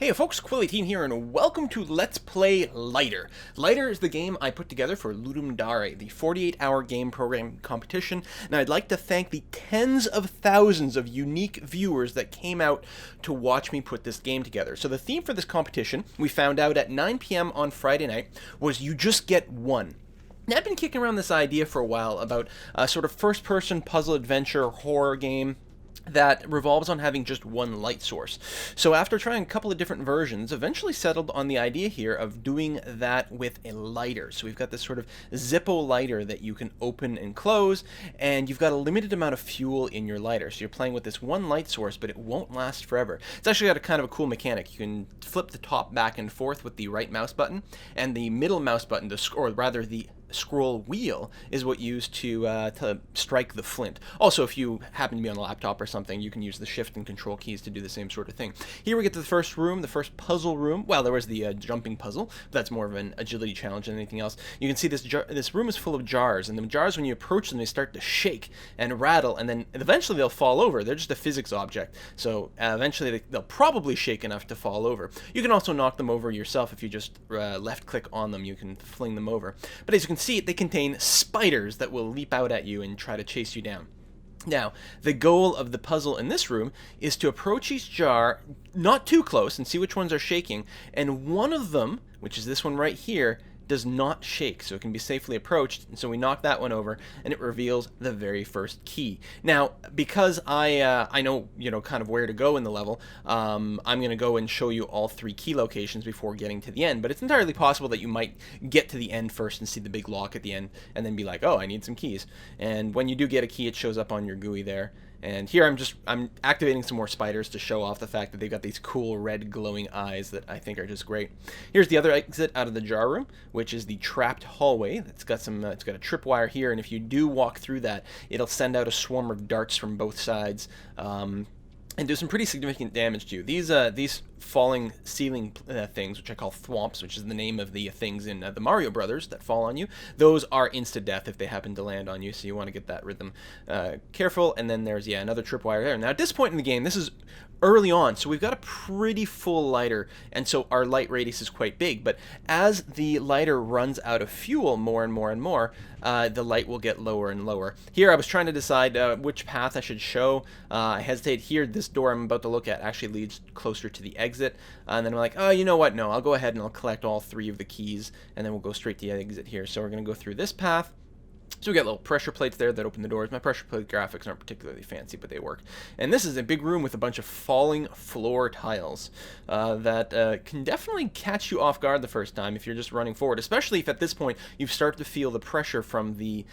Hey folks, Quilly18 here, and welcome to Let's Play L1ghter. L1ghter is the game I put together for L1ghter, the 48-hour game program competition, and I'd like to thank the tens of thousands of unique viewers that came out to watch me put this game together. So the theme for this competition, we found out at 9 p.m. on Friday night, was you just get one. Now, I've been kicking around this idea for a while about a sort of first-person puzzle adventure horror game that revolves on having just one light source. So after trying a couple of different versions, eventually settled on the idea here of doing that with a lighter. So we've got this sort of Zippo lighter that you can open and close, and you've got a limited amount of fuel in your lighter. So you're playing with this one light source, but it won't last forever. It's actually got a kind of a cool mechanic. You can flip the top back and forth with the right mouse button, and the middle mouse button, or rather the scroll wheel, is what you use to strike the flint. Also, if you happen to be on a laptop or something, you can use the shift and control keys to do the same sort of thing. Here we get to the first room, the first puzzle room. Well, there was the jumping puzzle. That's more of an agility challenge than anything else. You can see this room is full of jars, and the jars, when you approach them, they start to shake and rattle, and then eventually they'll fall over. They're just a physics object, so eventually they'll probably shake enough to fall over. You can also knock them over yourself. If you just left click on them, you can fling them over. But as you can see, they contain spiders that will leap out at you and try to chase you down. Now, the goal of the puzzle in this room is to approach each jar not too close and see which ones are shaking, and one of them, which is this one right here, does not shake, so it can be safely approached. And so we knock that one over, and it reveals the very first key. Now, because I know kind of where to go in the level, I'm going to go and show you all three key locations before getting to the end. But it's entirely possible that you might get to the end first and see the big lock at the end, and then be like, oh, I need some keys. And when you do get a key, it shows up on your GUI there. And here I'm activating some more spiders to show off the fact that they've got these cool red glowing eyes that I think are just great. Here's the other exit out of the jar room, which is the trapped hallway. It's got it's got a tripwire here, and if you do walk through that, it'll send out a swarm of darts from both sides. And do some pretty significant damage to you. These falling ceiling things, which I call thwomps, which is the name of the things in the Mario Brothers that fall on you, those are insta-death if they happen to land on you, so you want to get that rhythm careful. And then there's, another tripwire there. Now, at this point in the game, this is early on, so we've got a pretty full lighter, and so our light radius is quite big. But as the lighter runs out of fuel more and more and more, the light will get lower and lower. Here I was trying to decide which path I should show. I hesitate here. This door I'm about to look at actually leads closer to the exit, and then I'm like, oh, you know what, no, I'll go ahead and I'll collect all three of the keys, and then we'll go straight to the exit here. So we're going to go through this path. So we got little pressure plates there that open the doors. My pressure plate graphics aren't particularly fancy, but they work. And this is a big room with a bunch of falling floor tiles that can definitely catch you off guard the first time if you're just running forward, especially if at this point you've started to feel the pressure from the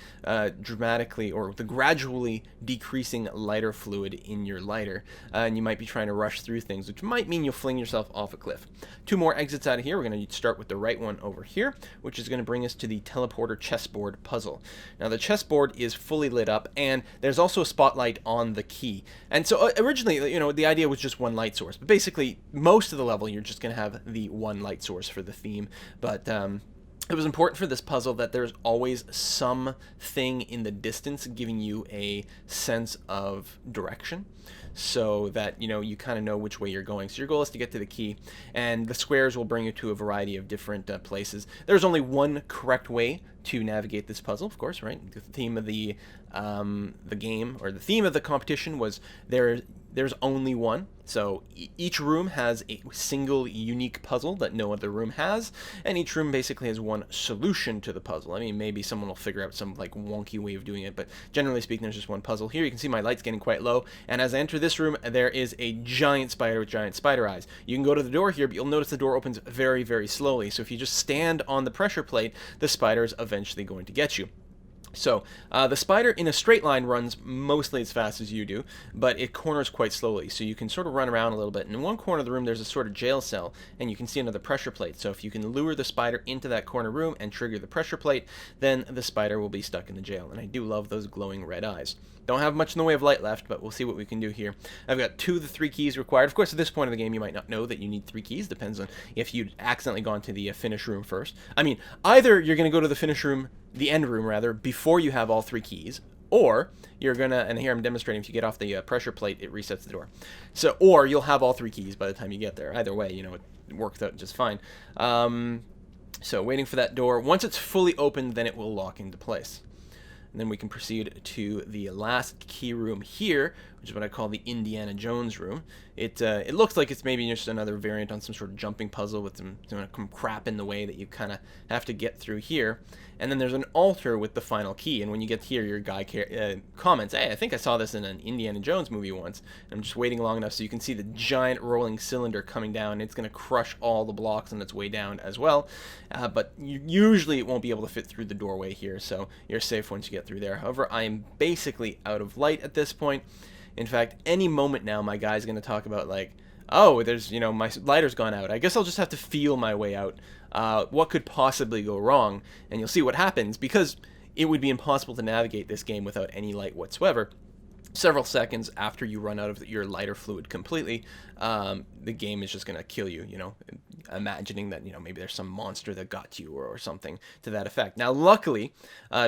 gradually decreasing lighter fluid in your lighter. And you might be trying to rush through things, which might mean you'll fling yourself off a cliff. Two more exits out of here. We're going to start with the right one over here, which is going to bring us to the teleporter chessboard puzzle. Now, the chessboard is fully lit up, and there's also a spotlight on the key. And so originally, the idea was just one light source. But basically, most of the level, you're just going to have the one light source for the theme. But it was important for this puzzle that there's always something in the distance giving you a sense of direction, so that you kind of know which way you're going. So your goal is to get to the key, and the squares will bring you to a variety of different places. There's only one correct way to navigate this puzzle, of course, right? The theme of the game, or the theme of the competition, was there's only one. So each room has a single unique puzzle that no other room has, and each room basically has one solution to the puzzle. I mean, maybe someone will figure out some wonky way of doing it, but generally speaking, there's just one puzzle. Here you can see my light's getting quite low, and as I enter this room, there is a giant spider with giant spider eyes. You can go to the door here, but you'll notice the door opens very, very slowly. So if you just stand on the pressure plate, the spider is eventually going to get you. So, the spider in a straight line runs mostly as fast as you do, but it corners quite slowly, so you can sort of run around a little bit. And in one corner of the room, there's a sort of jail cell, and you can see another pressure plate. So if you can lure the spider into that corner room and trigger the pressure plate, then the spider will be stuck in the jail. And I do love those glowing red eyes. Don't have much in the way of light left, but we'll see what we can do here. I've got 2 of the 3 keys required. Of course, at this point in the game, you might not know that you need 3 keys. Depends on if you'd accidentally gone to the finish room first. I mean, either you're going to go to the finish room, the end room rather, before you have all 3 keys, or you're gonna, and here I'm demonstrating, if you get off the pressure plate, it resets the door. So, or you'll have all 3 keys by the time you get there. Either way, it worked out just fine. So waiting for that door. Once it's fully opened, then it will lock into place. And then we can proceed to the last key room here, which is what I call the Indiana Jones room. It looks like it's maybe just another variant on some sort of jumping puzzle with some crap in the way that you kind of have to get through here. And then there's an altar with the final key. And when you get here, your guy comments, "Hey, I think I saw this in an Indiana Jones movie once." And I'm just waiting long enough so you can see the giant rolling cylinder coming down. It's going to crush all the blocks on its way down as well. But usually it won't be able to fit through the doorway here, so you're safe once you get through there. However, I am basically out of light at this point. In fact, any moment now, my guy's going to talk about, like, oh, there's, my lighter's gone out. I guess I'll just have to feel my way out. What could possibly go wrong? And you'll see what happens, because it would be impossible to navigate this game without any light whatsoever. Several seconds after you run out of your lighter fluid completely, the game is just going to kill you, imagining that, maybe there's some monster that got you or something to that effect. Now, luckily,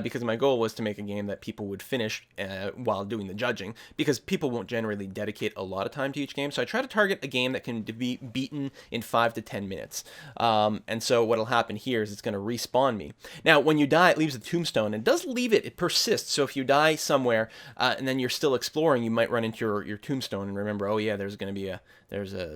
because my goal was to make a game that people would finish while doing the judging, because people won't generally dedicate a lot of time to each game, so I try to target a game that can be beaten in 5 to 10 minutes. And so what'll happen here is it's going to respawn me. Now, when you die, it leaves a tombstone, and it does leave it persists, so if you die somewhere, and then you're still exploring, you might run into your tombstone and remember, oh yeah, there's going to be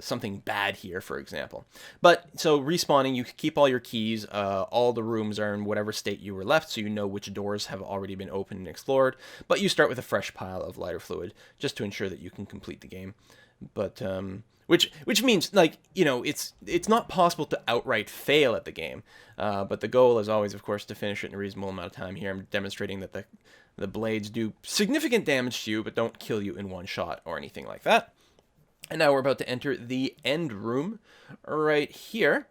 something bad here, for example. But so respawning, you keep all your keys, all the rooms are in whatever state you were left, so you know which doors have already been opened and explored, but you start with a fresh pile of lighter fluid just to ensure that you can complete the game. But which means, like, it's not possible to outright fail at the game, but the goal is always, of course, to finish it in a reasonable amount of time. Here I'm demonstrating that the blades do significant damage to you, but don't kill you in one shot or anything like that. And now we're about to enter the end room right here,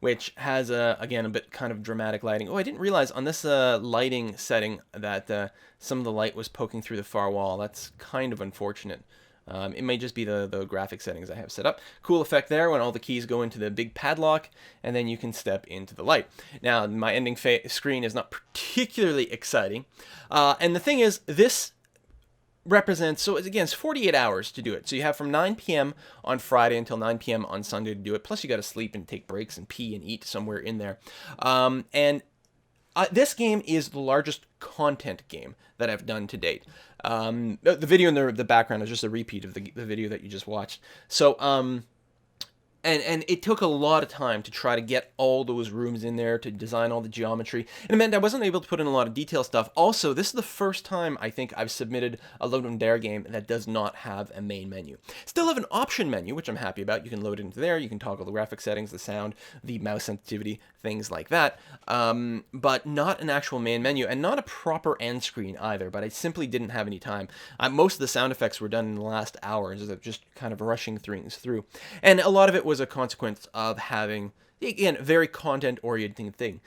which has, again, a bit kind of dramatic lighting. Oh, I didn't realize on this lighting setting that some of the light was poking through the far wall. That's kind of unfortunate. It may just be the graphic settings I have set up. Cool effect there when all the keys go into the big padlock, and then you can step into the light. Now, my ending screen is not particularly exciting. And the thing is, this represents, so again, it's 48 hours to do it. So you have from 9 p.m. on Friday until 9 p.m. on Sunday to do it. Plus you got to sleep and take breaks and pee and eat somewhere in there. This game is the largest content game that I've done to date. The video in the background is just a repeat of the video that you just watched. So, and it took a lot of time to try to get all those rooms in there, to design all the geometry. And it meant I wasn't able to put in a lot of detail stuff. Also, this is the first time I think I've submitted a L1ghter game that does not have a main menu. Still have an option menu, which I'm happy about. You can load it into there. You can toggle the graphic settings, the sound, the mouse sensitivity, things like that. But not an actual main menu, and not a proper end screen either. But I simply didn't have any time. Most of the sound effects were done in the last hour, just kind of rushing things through. And a lot of it was a consequence of having, again, a very content-oriented thing.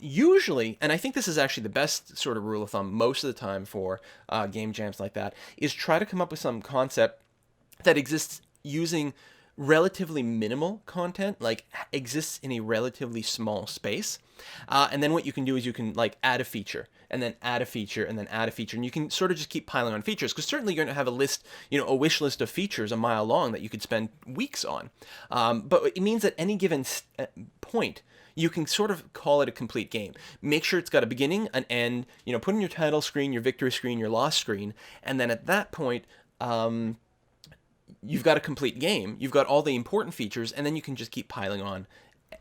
Usually, and I think this is actually the best sort of rule of thumb most of the time for game jams like that, is try to come up with some concept that exists using relatively minimal content, like exists in a relatively small space. And then what you can do is you can add a feature, and then add a feature, and then add a feature, and you can sort of just keep piling on features, because certainly you're going to have a list, a wish list of features a mile long that you could spend weeks on. But it means at any given point, you can sort of call it a complete game. Make sure it's got a beginning, an end, put in your title screen, your victory screen, your loss screen, and then at that point, you've got a complete game. You've got all the important features, and then you can just keep piling on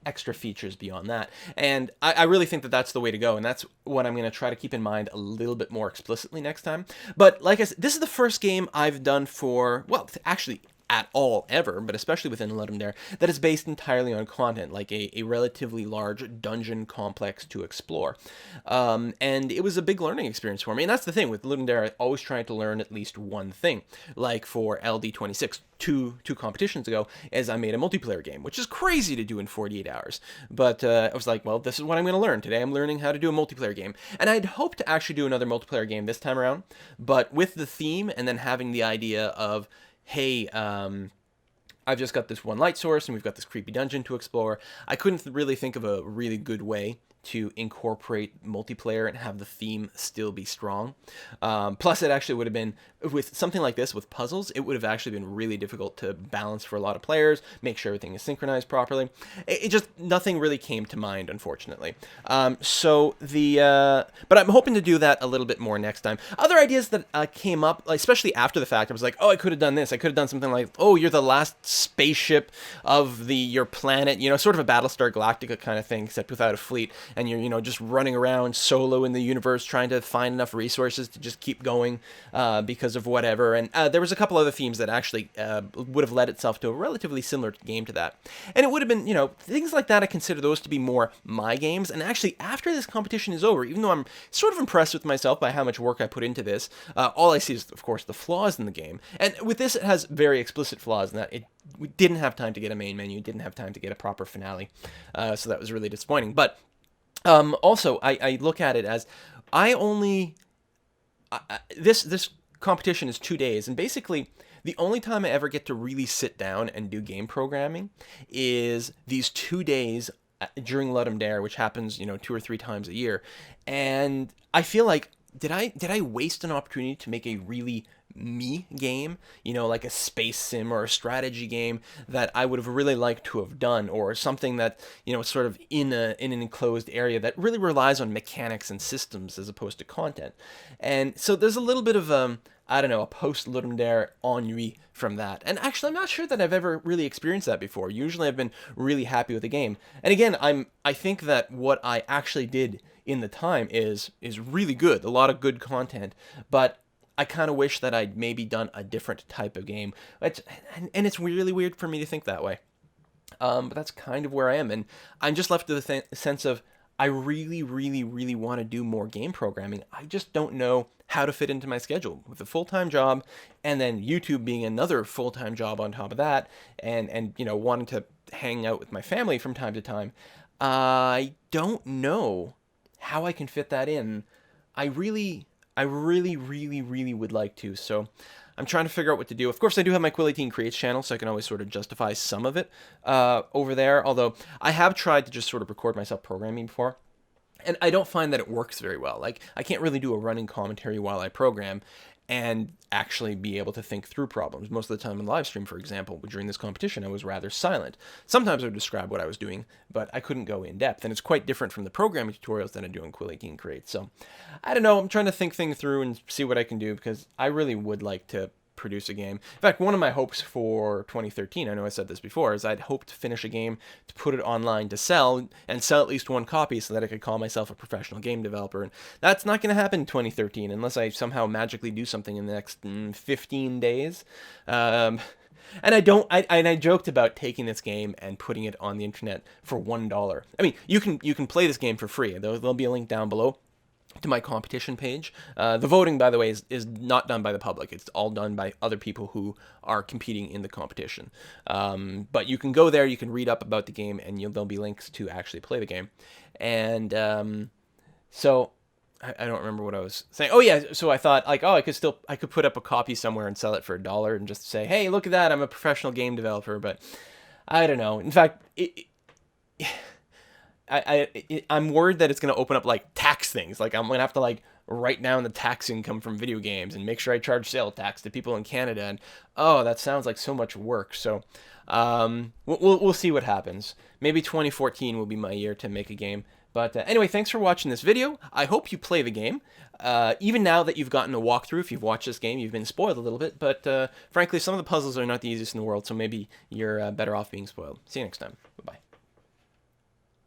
extra features beyond that. And I really think that that's the way to go, and that's what I'm going to try to keep in mind a little bit more explicitly next time. But like I said, this is the first game I've done for, well, actually at all ever, but especially within L1ghter, that is based entirely on content, like a relatively large dungeon complex to explore. And it was a big learning experience for me. And that's the thing with L1ghter, I always try to learn at least one thing. Like for LD26, two competitions ago, as I made a multiplayer game, which is crazy to do in 48 hours. But I was like, well, this is what I'm going to learn. Today I'm learning how to do a multiplayer game. And I'd hoped to actually do another multiplayer game this time around, but with the theme and then having the idea of, hey, I've just got this one light source and we've got this creepy dungeon to explore, I couldn't really think of a really good way to incorporate multiplayer and have the theme still be strong. Plus, it actually would have been, with something like this, with puzzles, it would have actually been really difficult to balance for a lot of players, make sure everything is synchronized properly. It just, nothing really came to mind, unfortunately. But I'm hoping to do that a little bit more next time. Other ideas that came up, especially after the fact, I was like, oh, I could have done this. I could have done something like, oh, you're the last spaceship of your planet, sort of a Battlestar Galactica kind of thing, except without a fleet, and you're, just running around solo in the universe trying to find enough resources to just keep going because of whatever. And there was a couple other themes that actually would have led itself to a relatively similar game to that. And it would have been, things like that, I consider those to be more my games. And actually, after this competition is over, even though I'm sort of impressed with myself by how much work I put into this, all I see is, of course, the flaws in the game. And with this, it has very explicit flaws in that we didn't have time to get a main menu, didn't have time to get a proper finale, so that was really disappointing. But also, I look at it as this competition is 2 days, and basically the only time I ever get to really sit down and do game programming is these 2 days during L1ghter, which happens 2 or 3 times a year. And I feel like, did I waste an opportunity to make a really me game, like a space sim or a strategy game that I would have really liked to have done, or something that sort of in an enclosed area that really relies on mechanics and systems as opposed to content. And so there's a little bit of I don't know, a post L1ghter ennui from that. And actually, I'm not sure that I've ever really experienced that before. Usually I've been really happy with the game. And again, I think that what I actually did in the time is really good, a lot of good content, but I kind of wish that I'd maybe done a different type of game. And it's really weird for me to think that way. But that's kind of where I am. And I'm just left with the sense of, I really, really, really want to do more game programming. I just don't know how to fit into my schedule with a full-time job, and then YouTube being another full-time job on top of that, and wanting to hang out with my family from time to time. I don't know how I can fit that in. I really, really, really would like to. So I'm trying to figure out what to do. Of course, I do have my Quill18 Creates channel, so I can always sort of justify some of it over there. Although I have tried to just sort of record myself programming before, and I don't find that it works very well. Like, I can't really do a running commentary while I program and actually be able to think through problems. Most of the time in live stream, for example, during this competition, I was rather silent. Sometimes I would describe what I was doing, but I couldn't go in depth, and it's quite different from the programming tutorials that I do in Quill18 Creates. So, I don't know, I'm trying to think things through and see what I can do, because I really would like to produce a game. In fact, one of my hopes for 2013, I know I said this before, is I'd hope to finish a game, to put it online to sell, and sell at least one copy so that I could call myself a professional game developer. And that's not going to happen in 2013 unless I somehow magically do something in the next 15 days. And I joked about taking this game and putting it on the internet for $1. I mean, you can play this game for free. There'll be a link down below to my competition page. The voting, by the way, is not done by the public. It's all done by other people who are competing in the competition. But you can go there, you can read up about the game, and there'll be links to actually play the game. And so I don't remember what I was saying. Oh yeah, so I thought, like, oh, I could put up a copy somewhere and sell it for $1 and just say, hey, look at that, I'm a professional game developer. But I don't know. In fact, I'm worried that it's going to open up like tax things. Like, I'm going to have to like write down the tax income from video games and make sure I charge sales tax to people in Canada. And oh, that sounds like so much work. So we'll see what happens. Maybe 2014 will be my year to make a game. But anyway, thanks for watching this video. I hope you play the game. Even now that you've gotten a walkthrough, if you've watched this game, you've been spoiled a little bit. But frankly, some of the puzzles are not the easiest in the world, so maybe you're better off being spoiled. See you next time.